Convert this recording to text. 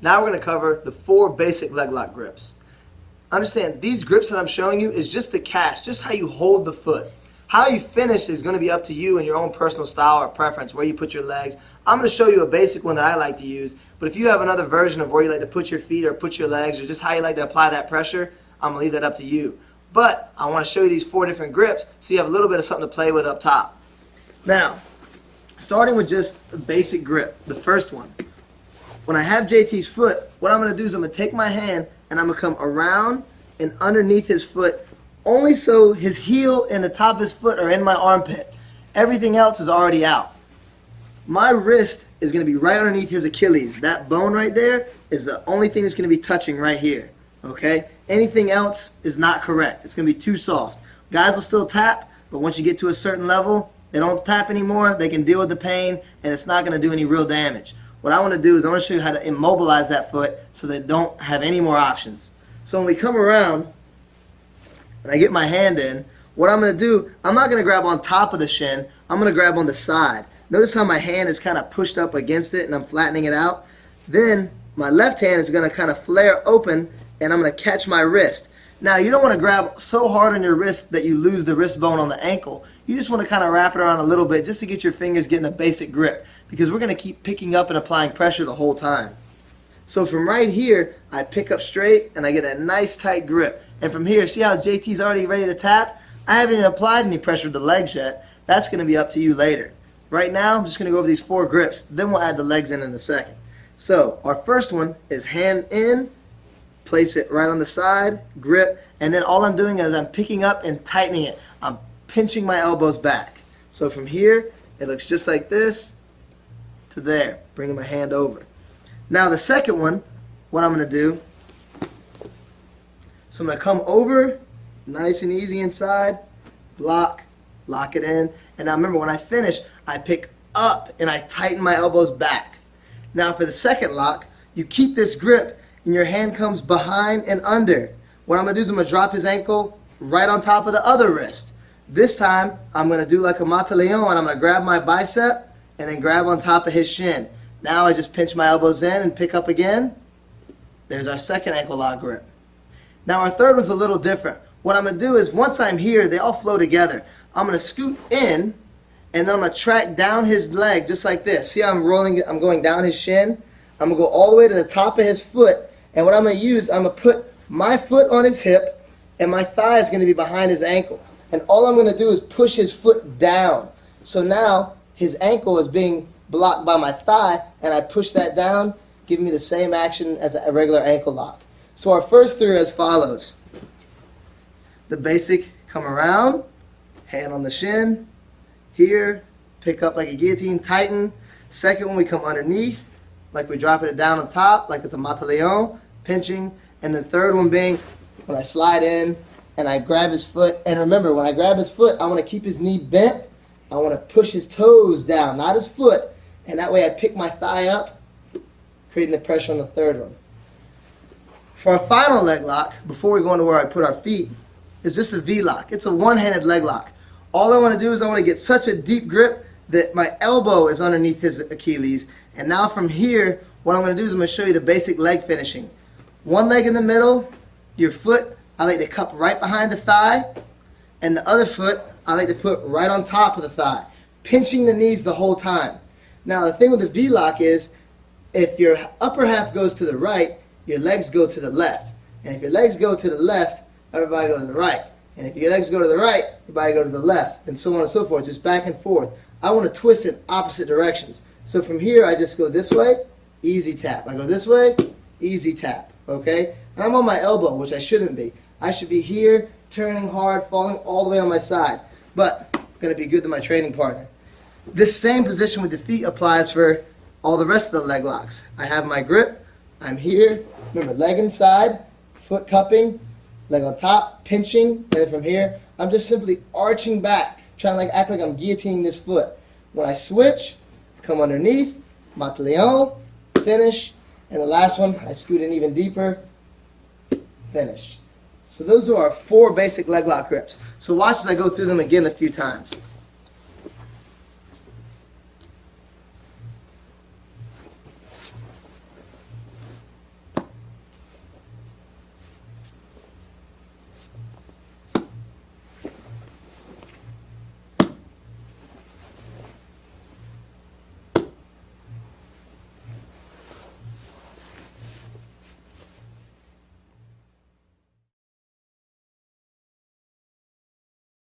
Now we're going to cover the 4 basic leg lock grips. Understand, these grips that I'm showing you is just the catch, just how you hold the foot. How you finish is going to be up to you and your own personal style or preference, where you put your legs. I'm going to show you a basic one that I like to use, but if you have another version of where you like to put your feet or put your legs or just how you like to apply that pressure, I'm going to leave that up to you. But I want to show you these 4 different grips so you have a little bit of something to play with up top. Now, starting with just a basic grip, the first one. When I have JT's foot, what I'm going to do is I'm going to take my hand and I'm going to come around and underneath his foot, only so his heel and the top of his foot are in my armpit. Everything else is already out. My wrist is going to be right underneath his Achilles. That bone right there is the only thing that's going to be touching right here. Okay? Anything else is not correct. It's going to be too soft. Guys will still tap, but once you get to a certain level, they don't tap anymore. They can deal with the pain, and it's not going to do any real damage. What I want to do is I want to show you how to immobilize that foot so they don't have any more options. So when we come around and I get my hand in, what I'm going to do, I'm not going to grab on top of the shin. I'm going to grab on the side. Notice how my hand is kind of pushed up against it and I'm flattening it out. Then my left hand is going to kind of flare open and I'm going to catch my wrist. Now, you don't want to grab so hard on your wrist that you lose the wrist bone on the ankle. You just want to kind of wrap it around a little bit just to get your fingers getting a basic grip, because we're going to keep picking up and applying pressure the whole time. So from right here, I pick up straight and I get a nice tight grip. And from here, see how JT's already ready to tap? I haven't even applied any pressure to the legs yet. That's going to be up to you later. Right now, I'm just going to go over these 4 grips. Then we'll add the legs in a second. So our first one is hand in. Place it right on the side, grip, and then all I'm doing is I'm picking up and tightening it. I'm pinching my elbows back. So from here, it looks just like this to there, bringing my hand over. Now the second one, what I'm going to do, so I'm going to come over, nice and easy inside, lock it in, and now remember when I finish, I pick up and I tighten my elbows back. Now for the second lock, you keep this grip and your hand comes behind and under. What I'm going to do is I'm going to drop his ankle right on top of the other wrist. This time, I'm going to do like a mataleon, and I'm going to grab my bicep and then grab on top of his shin. Now I just pinch my elbows in and pick up again. There's our second ankle lock grip. Now our third one's a little different. What I'm going to do is once I'm here, they all flow together. I'm going to scoot in, and then I'm going to track down his leg just like this. See how I'm rolling? I'm going down his shin. I'm going to go all the way to the top of his foot. And what I'm going to use, I'm going to put my foot on his hip, and my thigh is going to be behind his ankle. And all I'm going to do is push his foot down. So now his ankle is being blocked by my thigh, and I push that down, giving me the same action as a regular ankle lock. So our first 3 are as follows. The basic, come around, hand on the shin, here, pick up like a guillotine, tighten. Second one, we come underneath, like we're dropping it down on top, like it's a mataleon, pinching. And the third one being when I slide in and I grab his foot. And remember, when I grab his foot, I want to keep his knee bent. I want to push his toes down, not his foot. And that way I pick my thigh up, creating the pressure on the third one. For our final leg lock, before we go into where I put our feet, is just a V-lock. It's a one-handed leg lock. All I want to do is I want to get such a deep grip that my elbow is underneath his Achilles. And now from here, what I'm going to do is I'm going to show you the basic leg finishing. One leg in the middle, your foot, I like to cup right behind the thigh, and the other foot, I like to put right on top of the thigh, pinching the knees the whole time. Now the thing with the V-lock is, if your upper half goes to the right, your legs go to the left. And if your legs go to the left, everybody goes to the right. And if your legs go to the right, everybody goes to the left, and so on and so forth, just back and forth. I want to twist in opposite directions. So from here, I just go this way, easy tap. I go this way, easy tap. Okay? And I'm on my elbow, which I shouldn't be. I should be here, turning hard, falling all the way on my side. But going to be good to my training partner. This same position with the feet applies for all the rest of the leg locks. I have my grip. I'm here. Remember, leg inside, foot cupping, leg on top, pinching, and then from here, I'm just simply arching back, trying to act like I'm guillotining this foot. When I switch, come underneath, mataleon, finish, and the last one, I scoot in even deeper, finish. So those are our 4 basic leg lock grips. So watch as I go through them again a few times.